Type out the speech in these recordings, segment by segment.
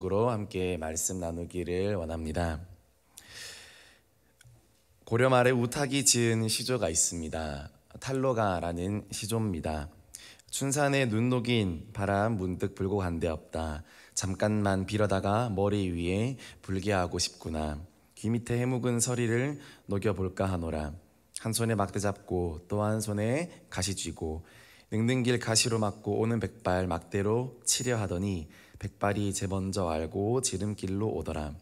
으로 함께 말씀 나누기를 원합니다. 고려 말에 우탁이 지은 시조가 있습니다. 탈로가라는 시조입니다. 춘산에 눈 녹인 바람 문득 불고 간데없다. 잠깐만 빌어다가 머리 위에 불게 하고 싶구나. 귀 밑에 해묵은 서리를 녹여볼까 하노라. 한 손에 막대 잡고 또 한 손에 가시 쥐고 늙는 길 가시로 막고 오는 백발 막대로 치려 하더니 백발이 제 먼저 알고 지름길로 오더라.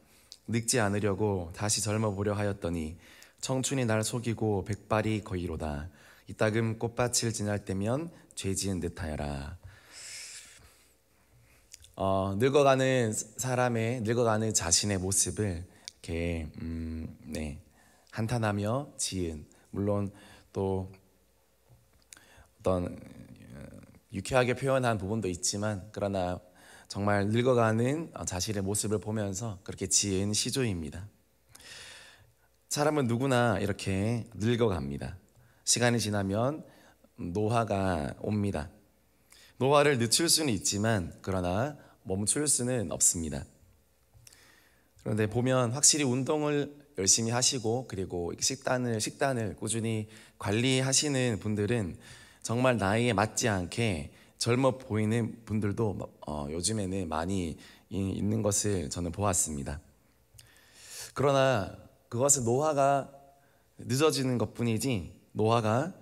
늙지 않으려고 다시 젊어보려 하였더니 청춘이 날 속이고 백발이 거의로다. 이따금 꽃밭을 지날 때면 죄 지은 듯하여라. 늙어가는 자신의 모습을 이렇게 한탄하며 지은, 물론 또 어떤 유쾌하게 표현한 부분도 있지만 그러나 정말 늙어가는 자신의 모습을 보면서 그렇게 지은 시조입니다. 사람은 누구나 이렇게 늙어갑니다. 시간이 지나면 노화가 옵니다. 노화를 늦출 수는 있지만 그러나 멈출 수는 없습니다. 그런데 보면 확실히 운동을 열심히 하시고 그리고 식단을 꾸준히 관리하시는 분들은 정말 나이에 맞지 않게 젊어 보이는 분들도 요즘에는 많이 있는 것을 저는 보았습니다. 그러나 그것은 노화가 늦어지는 것뿐이지 노화가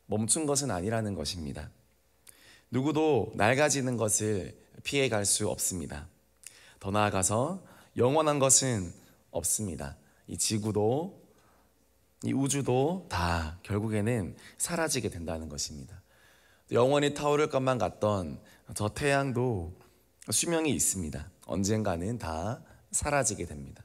멈춘 것은 아니라는 것입니다. 누구도 낡아지는 것을 피해갈 수 없습니다. 더 나아가서 영원한 것은 없습니다. 이 지구도 이 우주도 다 결국에는 사라지게 된다는 것입니다. 영원히 타오를 것만 같던 저 태양도 수명이 있습니다. 언젠가는 다 사라지게 됩니다.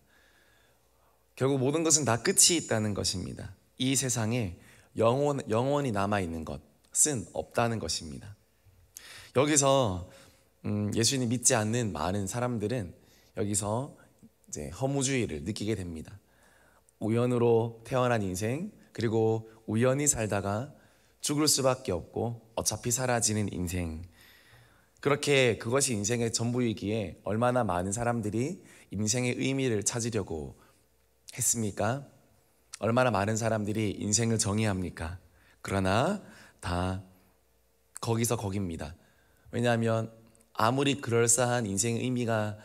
결국 모든 것은 다 끝이 있다는 것입니다. 이 세상에 영원히 남아있는 것은 없다는 것입니다. 여기서 예수님 믿지 않는 많은 사람들은 여기서 이제 허무주의를 느끼게 됩니다. 우연으로 태어난 인생, 그리고 우연히 살다가 죽을 수밖에 없고 어차피 사라지는 인생, 그렇게 그것이 인생의 전부이기에 얼마나 많은 사람들이 인생의 의미를 찾으려고 했습니까? 얼마나 많은 사람들이 인생을 정의합니까? 그러나 다 거기서 거깁니다. 왜냐하면 아무리 그럴싸한 인생의 의미가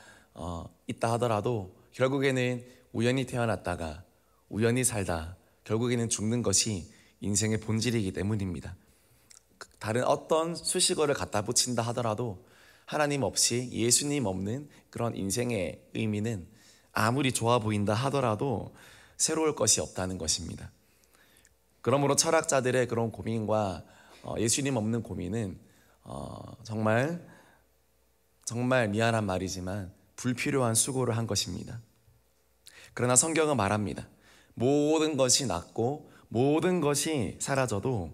있다 하더라도 결국에는 우연히 태어났다가 우연히 살다 결국에는 죽는 것이 인생의 본질이기 때문입니다. 다른 어떤 수식어를 갖다 붙인다 하더라도 하나님 없이 예수님 없는 그런 인생의 의미는 아무리 좋아 보인다 하더라도 새로울 것이 없다는 것입니다. 그러므로 철학자들의 그런 고민과 예수님 없는 고민은 정말 미안한 말이지만 불필요한 수고를 한 것입니다. 그러나 성경은 말합니다. 모든 것이 낫고 모든 것이 사라져도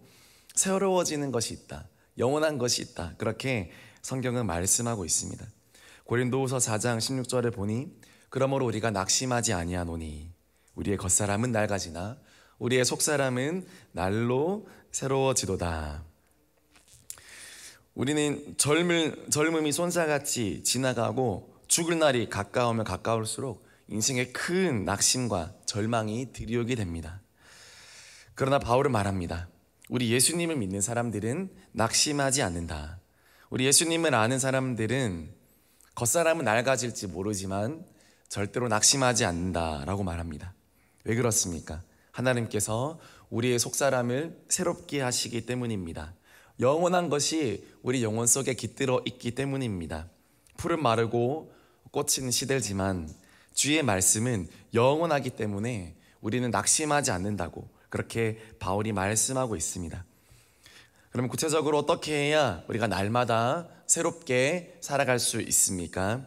새로워지는 것이 있다. 영원한 것이 있다. 그렇게 성경은 말씀하고 있습니다. 고린도후서 4장 16절에 보니 그러므로 우리가 낙심하지 아니하노니 우리의 겉사람은 낡아지나 우리의 속사람은 날로 새로워지도다. 우리는 젊음이 쏜살같이 지나가고 죽을 날이 가까우면 가까울수록 인생의 큰 낙심과 절망이 들이오게 됩니다. 그러나 바울은 말합니다. 우리 예수님을 믿는 사람들은 낙심하지 않는다. 우리 예수님을 아는 사람들은 겉사람은 낡아질지 모르지만 절대로 낙심하지 않는다라고 말합니다. 왜 그렇습니까? 하나님께서 우리의 속사람을 새롭게 하시기 때문입니다. 영원한 것이 우리 영혼 속에 깃들어 있기 때문입니다. 풀은 마르고 꽃은 시들지만 주의 말씀은 영원하기 때문에 우리는 낙심하지 않는다고 그렇게 바울이 말씀하고 있습니다. 그럼 구체적으로 어떻게 해야 우리가 날마다 새롭게 살아갈 수 있습니까?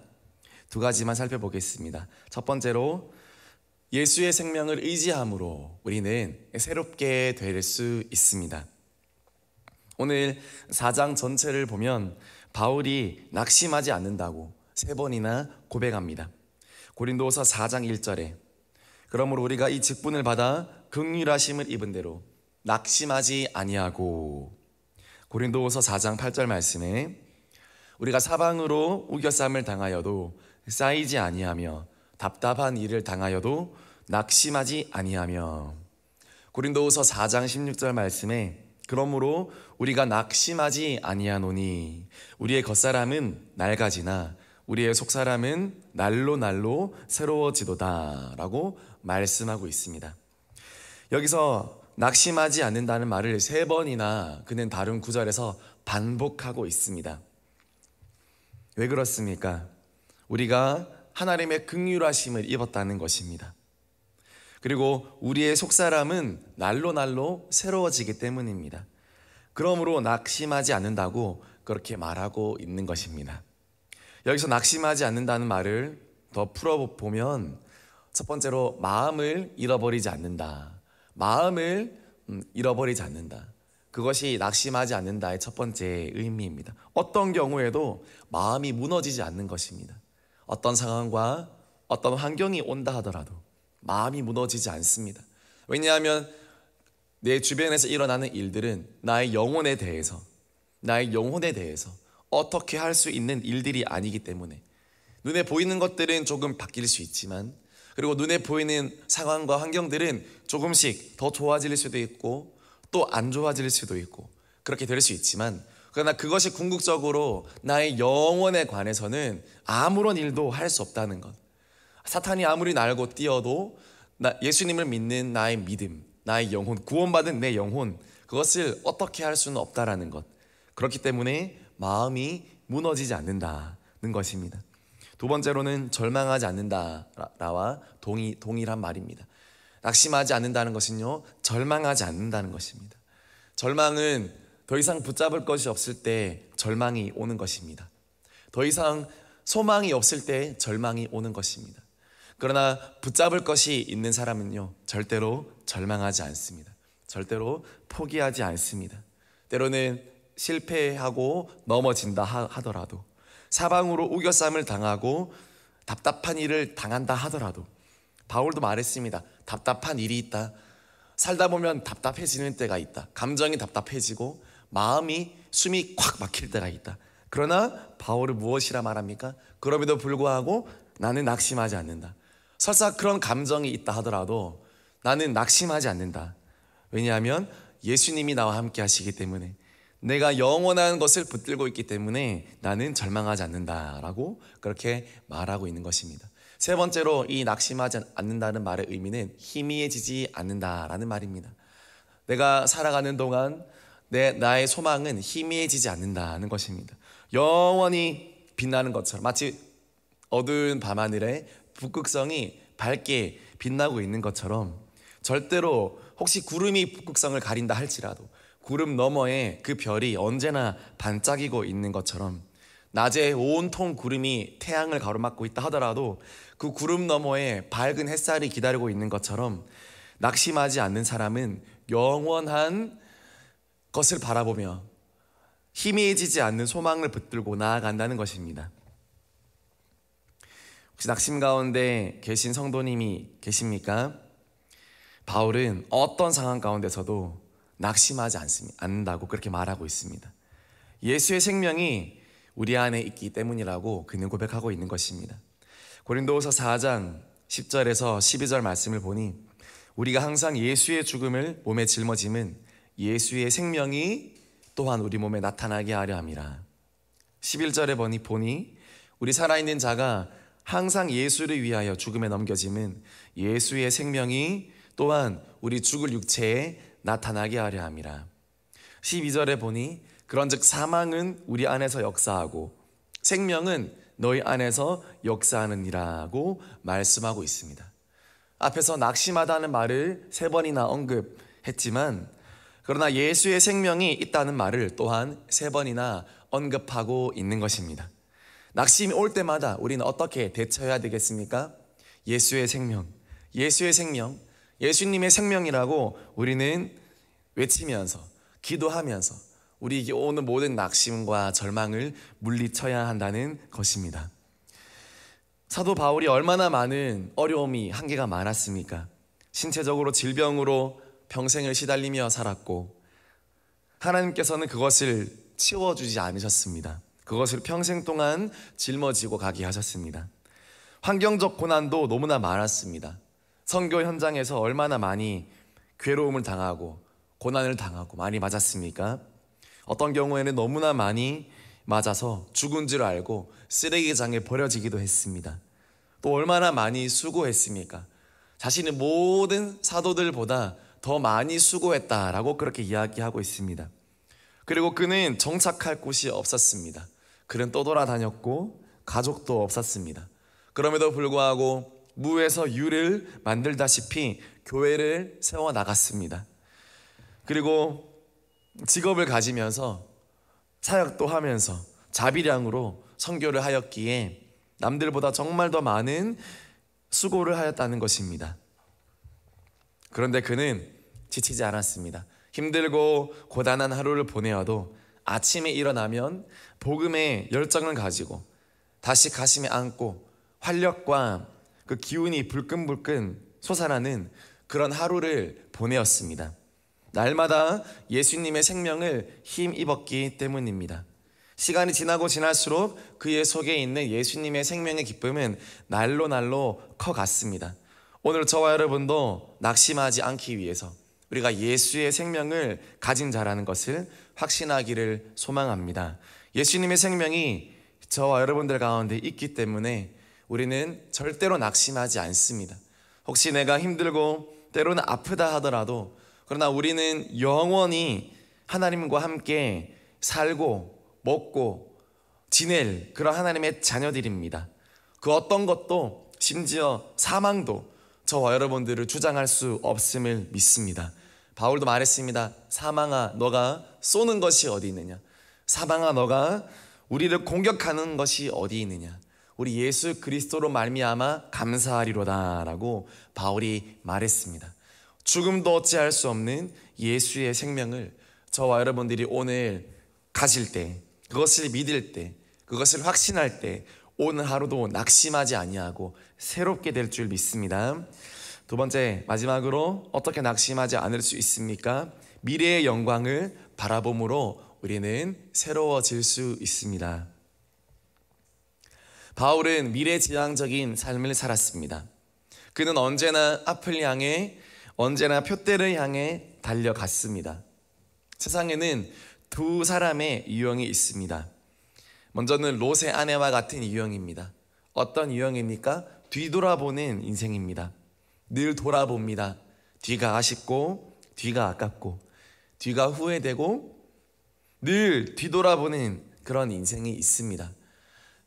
두 가지만 살펴보겠습니다. 첫 번째로 예수의 생명을 의지함으로 우리는 새롭게 될 수 있습니다. 오늘 4장 전체를 보면 바울이 낙심하지 않는다고 3번이나 고백합니다. 고린도서 4장 1절에 그러므로 우리가 이 직분을 받아 긍휼하심을 입은 대로 낙심하지 아니하고, 고린도서 4장 8절 말씀에 우리가 사방으로 우겨쌈을 당하여도 쌓이지 아니하며 답답한 일을 당하여도 낙심하지 아니하며. 고린도후서 4장 16절 말씀에 그러므로 우리가 낙심하지 아니하노니 우리의 겉사람은 낡아지나 우리의 속사람은 날로 날로 새로워지도다 라고 말씀하고 있습니다. 여기서 낙심하지 않는다는 말을 3번이나 그는 다른 구절에서 반복하고 있습니다. 왜 그렇습니까? 우리가 하나님의 긍휼하심을 입었다는 것입니다. 그리고 우리의 속사람은 날로 날로 새로워지기 때문입니다. 그러므로 낙심하지 않는다고 그렇게 말하고 있는 것입니다. 여기서 낙심하지 않는다는 말을 더 풀어보면 첫 번째로 마음을 잃어버리지 않는다. 마음을 잃어버리지 않는다. 그것이 낙심하지 않는다의 첫 번째 의미입니다. 어떤 경우에도 마음이 무너지지 않는 것입니다. 어떤 상황과 어떤 환경이 온다 하더라도 마음이 무너지지 않습니다. 왜냐하면 내 주변에서 일어나는 일들은 나의 영혼에 대해서 어떻게 할 수 있는 일들이 아니기 때문에 눈에 보이는 것들은 조금 바뀔 수 있지만, 그리고 눈에 보이는 상황과 환경들은 조금씩 더 좋아질 수도 있고 또 안 좋아질 수도 있고 그렇게 될 수 있지만, 그러나 그것이 궁극적으로 나의 영혼에 관해서는 아무런 일도 할 수 없다는 것. 사탄이 아무리 날고 뛰어도 예수님을 믿는 나의 믿음, 나의 영혼, 구원받은 내 영혼, 그것을 어떻게 할 수는 없다라는 것. 그렇기 때문에 마음이 무너지지 않는다는 것입니다. 두 번째로는 절망하지 않는다와 동일한 말입니다. 낙심하지 않는다는 것은요, 절망하지 않는다는 것입니다. 절망은 더 이상 붙잡을 것이 없을 때 절망이 오는 것입니다. 더 이상 소망이 없을 때 절망이 오는 것입니다. 그러나 붙잡을 것이 있는 사람은요, 절대로 절망하지 않습니다. 절대로 포기하지 않습니다. 때로는 실패하고 넘어진다 하더라도, 사방으로 우겨쌈을 당하고 답답한 일을 당한다 하더라도, 바울도 말했습니다. 답답한 일이 있다. 살다 보면 답답해지는 때가 있다. 감정이 답답해지고 마음이 숨이 콱 막힐 때가 있다. 그러나 바울은 무엇이라 말합니까? 그럼에도 불구하고 나는 낙심하지 않는다. 설사 그런 감정이 있다 하더라도 나는 낙심하지 않는다. 왜냐하면 예수님이 나와 함께 하시기 때문에, 내가 영원한 것을 붙들고 있기 때문에 나는 절망하지 않는다라고 그렇게 말하고 있는 것입니다. 세 번째로 이 낙심하지 않는다는 말의 의미는 희미해지지 않는다라는 말입니다. 내가 살아가는 동안 나의 소망은 희미해지지 않는다는 것입니다. 영원히 빛나는 것처럼, 마치 어두운 밤하늘에 북극성이 밝게 빛나고 있는 것처럼, 절대로 혹시 구름이 북극성을 가린다 할지라도 구름 너머에 그 별이 언제나 반짝이고 있는 것처럼, 낮에 온통 구름이 태양을 가로막고 있다 하더라도 그 구름 너머에 밝은 햇살이 기다리고 있는 것처럼, 낙심하지 않는 사람은 영원한 것을 바라보며 희미해지지 않는 소망을 붙들고 나아간다는 것입니다. 혹시 낙심 가운데 계신 성도님이 계십니까? 바울은 어떤 상황 가운데서도 낙심하지 않는다고 그렇게 말하고 있습니다. 예수의 생명이 우리 안에 있기 때문이라고 그는 고백하고 있는 것입니다. 고린도후서 4장 10절에서 12절 말씀을 보니, 우리가 항상 예수의 죽음을 몸에 짊어짐은 예수의 생명이 또한 우리 몸에 나타나게 하려 함이라. 11절에 보니 우리 살아있는 자가 항상 예수를 위하여 죽음에 넘겨짐은 예수의 생명이 또한 우리 죽을 육체에 나타나게 하려 함이라. 12절에 보니 그런즉 사망은 우리 안에서 역사하고 생명은 너희 안에서 역사하느니라고 말씀하고 있습니다. 앞에서 낙심하다는 말을 3번이나 언급했지만, 그러나 예수의 생명이 있다는 말을 또한 3번이나 언급하고 있는 것입니다. 낙심이 올 때마다 우리는 어떻게 대처해야 되겠습니까? 예수의 생명, 예수님의 생명이라고 우리는 외치면서, 기도하면서 우리에게 오는 모든 낙심과 절망을 물리쳐야 한다는 것입니다. 사도 바울이 얼마나 많은 어려움이, 한계가 많았습니까? 신체적으로 질병으로 평생을 시달리며 살았고, 하나님께서는 그것을 치워주지 않으셨습니다. 그것을 평생 동안 짊어지고 가게 하셨습니다. 환경적 고난도 너무나 많았습니다. 선교 현장에서 얼마나 많이 괴로움을 당하고 고난을 당하고 많이 맞았습니까? 어떤 경우에는 너무나 많이 맞아서 죽은 줄 알고 쓰레기장에 버려지기도 했습니다. 또 얼마나 많이 수고했습니까? 자신의 모든 사도들보다 더 많이 수고했다라고 그렇게 이야기하고 있습니다. 그리고 그는 정착할 곳이 없었습니다. 그는 떠돌아다녔고 가족도 없었습니다. 그럼에도 불구하고 무에서 유를 만들다시피 교회를 세워 나갔습니다. 그리고 직업을 가지면서 사역도 하면서 자비량으로 선교를 하였기에 남들보다 정말 더 많은 수고를 하였다는 것입니다. 그런데 그는 지치지 않았습니다. 힘들고 고단한 하루를 보내어도 아침에 일어나면 복음의 열정을 가지고 다시 가슴에 안고 활력과 그 기운이 불끈불끈 솟아나는 그런 하루를 보내었습니다. 날마다 예수님의 생명을 힘입었기 때문입니다. 시간이 지나고 지날수록 그의 속에 있는 예수님의 생명의 기쁨은 날로 날로 커갔습니다. 오늘 저와 여러분도 낙심하지 않기 위해서 우리가 예수의 생명을 가진 자라는 것을 확신하기를 소망합니다. 예수님의 생명이 저와 여러분들 가운데 있기 때문에 우리는 절대로 낙심하지 않습니다. 혹시 내가 힘들고 때로는 아프다 하더라도 그러나 우리는 영원히 하나님과 함께 살고 먹고 지낼 그런 하나님의 자녀들입니다. 그 어떤 것도 심지어 사망도 저와 여러분들을 주장할 수 없음을 믿습니다. 바울도 말했습니다. 사망아 너가 쏘는 것이 어디 있느냐? 사망아 너가 우리를 공격하는 것이 어디 있느냐? 우리 예수 그리스도로 말미암아 감사하리로다 라고 바울이 말했습니다. 죽음도 어찌할 수 없는 예수의 생명을 저와 여러분들이 오늘 가질 때, 그것을 믿을 때, 그것을 확신할 때 오늘 하루도 낙심하지 아니하고 새롭게 될 줄 믿습니다. 두 번째, 마지막으로 어떻게 낙심하지 않을 수 있습니까? 미래의 영광을 바라봄으로 우리는 새로워질 수 있습니다. 바울은 미래지향적인 삶을 살았습니다. 그는 언제나 앞을 향해, 언제나 표대를 향해 달려갔습니다. 세상에는 두 사람의 유형이 있습니다. 먼저는 롯의 아내와 같은 유형입니다. 어떤 유형입니까? 뒤돌아보는 인생입니다. 늘 돌아봅니다. 뒤가 아쉽고 뒤가 아깝고 뒤가 후회되고 늘 뒤돌아보는 그런 인생이 있습니다.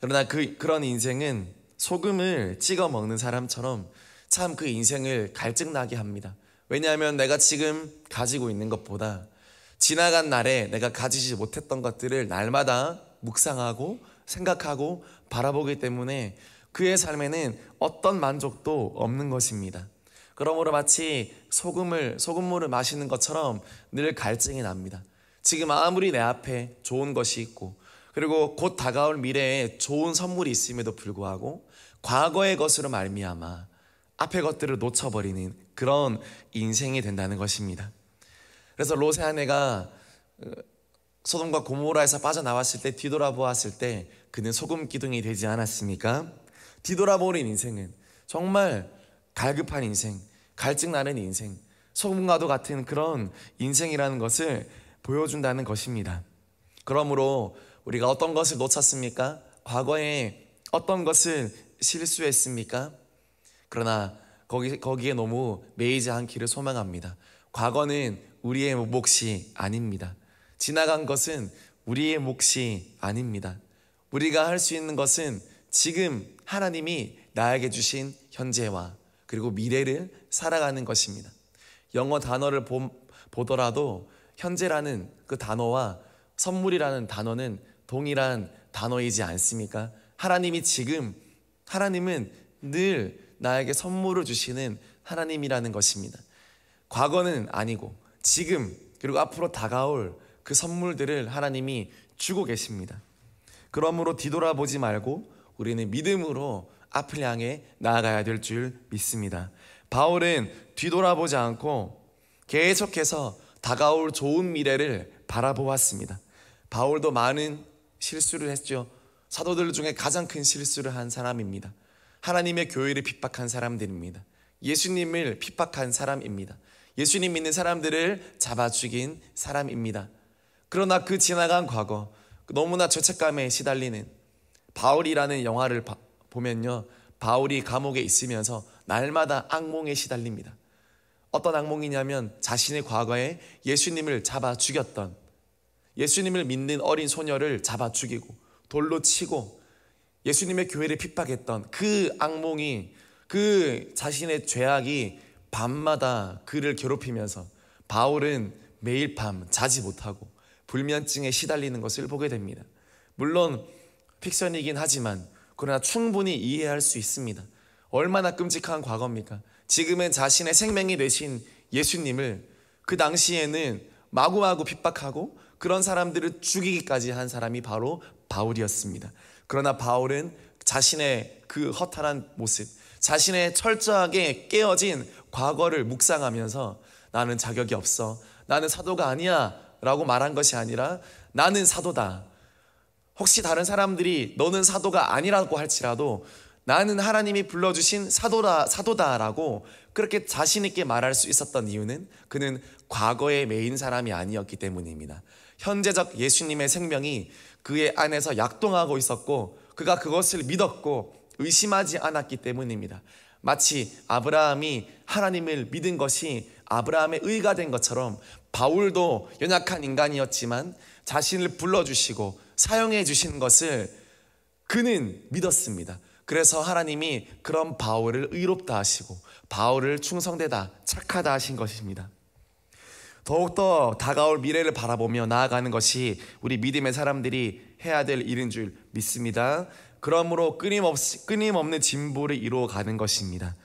그러나 그런 인생은 소금을 찍어 먹는 사람처럼 참 그 인생을 갈증나게 합니다. 왜냐하면 내가 지금 가지고 있는 것보다 지나간 날에 내가 가지지 못했던 것들을 날마다 묵상하고 생각하고 바라보기 때문에 그의 삶에는 어떤 만족도 없는 것입니다. 그러므로 마치 소금물을 마시는 것처럼 늘 갈증이 납니다. 지금 아무리 내 앞에 좋은 것이 있고 그리고 곧 다가올 미래에 좋은 선물이 있음에도 불구하고 과거의 것으로 말미암아 앞의 것들을 놓쳐버리는 그런 인생이 된다는 것입니다. 그래서 롯의 아내가 소돔과 고모라에서 빠져나왔을 때 뒤돌아보았을 때 그는 소금 기둥이 되지 않았습니까? 뒤돌아보는 인생은 정말 갈급한 인생, 갈증나는 인생, 소금과도 같은 그런 인생이라는 것을 보여준다는 것입니다. 그러므로 우리가 어떤 것을 놓쳤습니까? 과거에 어떤 것을 실수했습니까? 그러나 거기에 너무 매이지 않기를 소망합니다. 과거는 우리의 몫이 아닙니다. 지나간 것은 우리의 몫이 아닙니다. 우리가 할 수 있는 것은 지금 하나님이 나에게 주신 현재와 그리고 미래를 살아가는 것입니다. 영어 단어를 보더라도 현재라는 그 단어와 선물이라는 단어는 동일한 단어이지 않습니까? 하나님은 늘 나에게 선물을 주시는 하나님이라는 것입니다. 과거는 아니고 지금 그리고 앞으로 다가올 그 선물들을 하나님이 주고 계십니다. 그러므로 뒤돌아보지 말고 우리는 믿음으로 앞을 향해 나아가야 될 줄 믿습니다. 바울은 뒤돌아보지 않고 계속해서 다가올 좋은 미래를 바라보았습니다. 바울도 많은 실수를 했죠. 사도들 중에 가장 큰 실수를 한 사람입니다. 하나님의 교회를 핍박한 사람들입니다. 예수님을 핍박한 사람입니다. 예수님 믿는 사람들을 잡아 죽인 사람입니다. 그러나 그 지나간 과거, 너무나 죄책감에 시달리는 바울이라는 영화를 보면요, 바울이 감옥에 있으면서 날마다 악몽에 시달립니다. 어떤 악몽이냐면 자신의 과거에 예수님을 잡아 죽였던, 예수님을 믿는 어린 소녀를 잡아 죽이고 돌로 치고 예수님의 교회를 핍박했던 그 악몽이, 그 자신의 죄악이 밤마다 그를 괴롭히면서 바울은 매일 밤 자지 못하고 불면증에 시달리는 것을 보게 됩니다. 물론 픽션이긴 하지만 그러나 충분히 이해할 수 있습니다. 얼마나 끔찍한 과거입니까? 지금은 자신의 생명이 되신 예수님을 그 당시에는 마구마구 핍박하고 그런 사람들을 죽이기까지 한 사람이 바로 바울이었습니다. 그러나 바울은 자신의 그 허탈한 모습, 자신의 철저하게 깨어진 과거를 묵상하면서 나는 자격이 없어, 나는 사도가 아니야 라고 말한 것이 아니라 나는 사도다. 혹시 다른 사람들이 너는 사도가 아니라고 할지라도 나는 하나님이 불러주신 사도다라고 그렇게 자신 있게 말할 수 있었던 이유는 그는 과거에 매인 사람이 아니었기 때문입니다. 현재적 예수님의 생명이 그의 안에서 약동하고 있었고 그가 그것을 믿었고 의심하지 않았기 때문입니다. 마치 아브라함이 하나님을 믿은 것이 아브라함의 의가 된 것처럼 바울도 연약한 인간이었지만 자신을 불러주시고 사용해 주신 것을 그는 믿었습니다. 그래서 하나님이 그런 바울을 의롭다 하시고 바울을 충성되다, 착하다 하신 것입니다. 더욱더 다가올 미래를 바라보며 나아가는 것이 우리 믿음의 사람들이 해야 될 일인 줄 믿습니다. 그러므로 끊임없는 진보를 이루어가는 것입니다.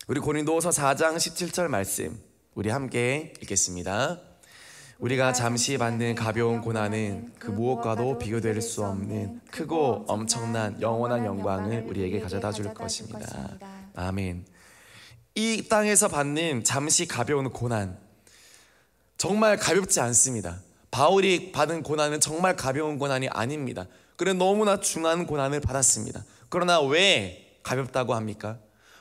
우리 고린도후서 4장 17절 말씀 우리 함께 읽겠습니다. 우리가 잠시 받는 가벼운 고난은 그 무엇과도 비교될 수 없는 크고 엄청난 영원한 영광을 우리에게 가져다 줄 것입니다. 아멘. 이 땅에서 받는 잠시 가벼운 고난, 정말 가볍지 않습니다. 바울이 받은 고난은 정말 가벼운 고난이 아닙니다. 그는 너무나 중한 고난을 받았습니다. 그러나 왜 가볍다고 합니까?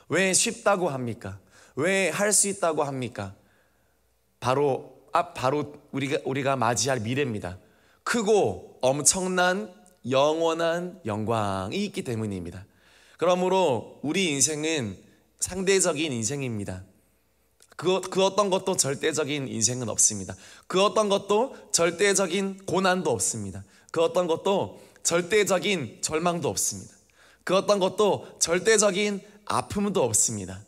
왜 쉽다고 합니까? 왜 할 수 있다고 합니까? 바로 우리가 맞이할 미래입니다. 크고 엄청난 영원한 영광이 있기 때문입니다. 그러므로 우리 인생은 상대적인 인생입니다. 그 어떤 것도 절대적인 인생은 없습니다. 그 어떤 것도 절대적인 고난도 없습니다. 그 어떤 것도 절대적인 절망도 없습니다. 그 어떤 것도 절대적인 아픔도 없습니다.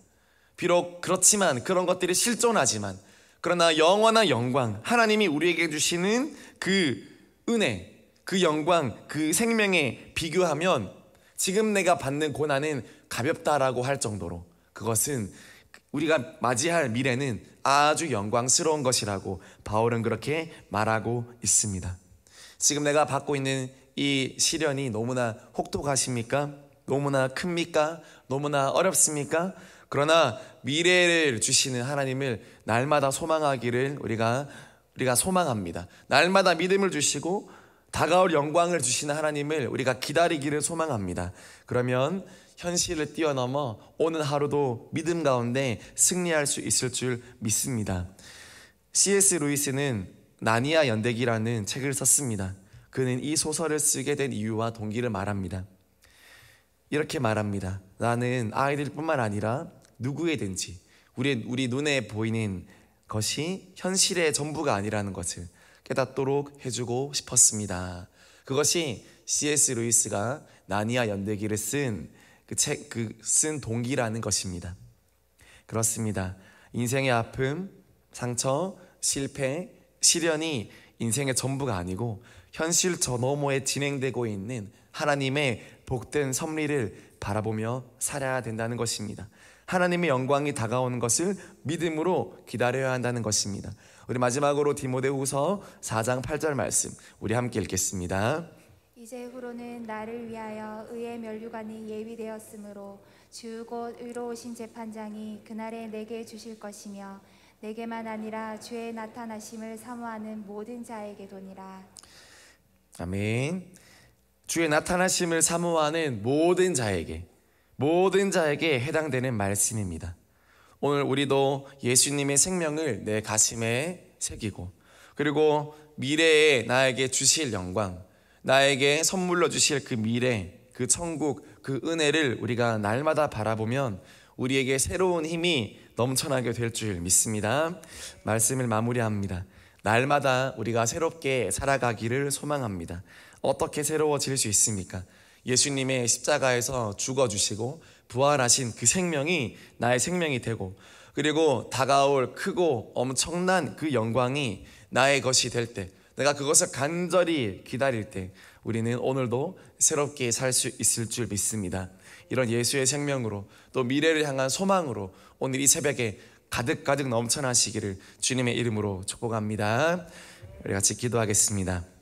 비록 그렇지만 그런 것들이 실존하지만 그러나 영원한 영광, 하나님이 우리에게 주시는 그 은혜, 그 영광, 그 생명에 비교하면 지금 내가 받는 고난은 가볍다라고 할 정도로 그것은 우리가 맞이할 미래는 아주 영광스러운 것이라고 바울은 그렇게 말하고 있습니다. 지금 내가 받고 있는 이 시련이 너무나 혹독하십니까? 너무나 큽니까? 너무나 어렵습니까? 그러나 미래를 주시는 하나님을 날마다 소망하기를 우리가 소망합니다. 날마다 믿음을 주시고 다가올 영광을 주시는 하나님을 우리가 기다리기를 소망합니다. 그러면 현실을 뛰어넘어 오는 하루도 믿음 가운데 승리할 수 있을 줄 믿습니다. C.S. 루이스는 나니아 연대기라는 책을 썼습니다. 그는 이 소설을 쓰게 된 이유와 동기를 말합니다. 이렇게 말합니다. 나는 아이들뿐만 아니라 누구에든지 우리 눈에 보이는 것이 현실의 전부가 아니라는 것을 깨닫도록 해주고 싶었습니다. 그것이 C.S. 루이스가 나니아 연대기를 쓴 쓴 동기라는 것입니다. 그렇습니다. 인생의 아픔, 상처, 실패, 시련이 인생의 전부가 아니고 현실 저 너머에 진행되고 있는 하나님의 복된 섭리를 바라보며 살아야 된다는 것입니다. 하나님의 영광이 다가오는 것을 믿음으로 기다려야 한다는 것입니다. 우리 마지막으로 디모데후서 4장 8절 말씀 우리 함께 읽겠습니다. 이제후로는 나를 위하여 의의 면류관이 예비되었으므로 주 곧 의로우신 재판장이 그날에 내게 주실 것이며 내게만 아니라 주의 나타나심을 사모하는 모든 자에게도니라. 아멘. 주의 나타나심을 사모하는 모든 자에게 해당되는 말씀입니다. 오늘 우리도 예수님의 생명을 내 가슴에 새기고, 그리고 미래에 나에게 주실 영광, 나에게 선물로 주실 그 미래, 그 천국, 그 은혜를 우리가 날마다 바라보면 우리에게 새로운 힘이 넘쳐나게 될 줄 믿습니다. 말씀을 마무리합니다. 날마다 우리가 새롭게 살아가기를 소망합니다. 어떻게 새로워질 수 있습니까? 예수님의 십자가에서 죽어주시고 부활하신 그 생명이 나의 생명이 되고, 그리고 다가올 크고 엄청난 그 영광이 나의 것이 될 때, 내가 그것을 간절히 기다릴 때 우리는 오늘도 새롭게 살 수 있을 줄 믿습니다. 이런 예수의 생명으로, 또 미래를 향한 소망으로 오늘 이 새벽에 가득가득 넘쳐나시기를 주님의 이름으로 축복합니다. 우리 같이 기도하겠습니다.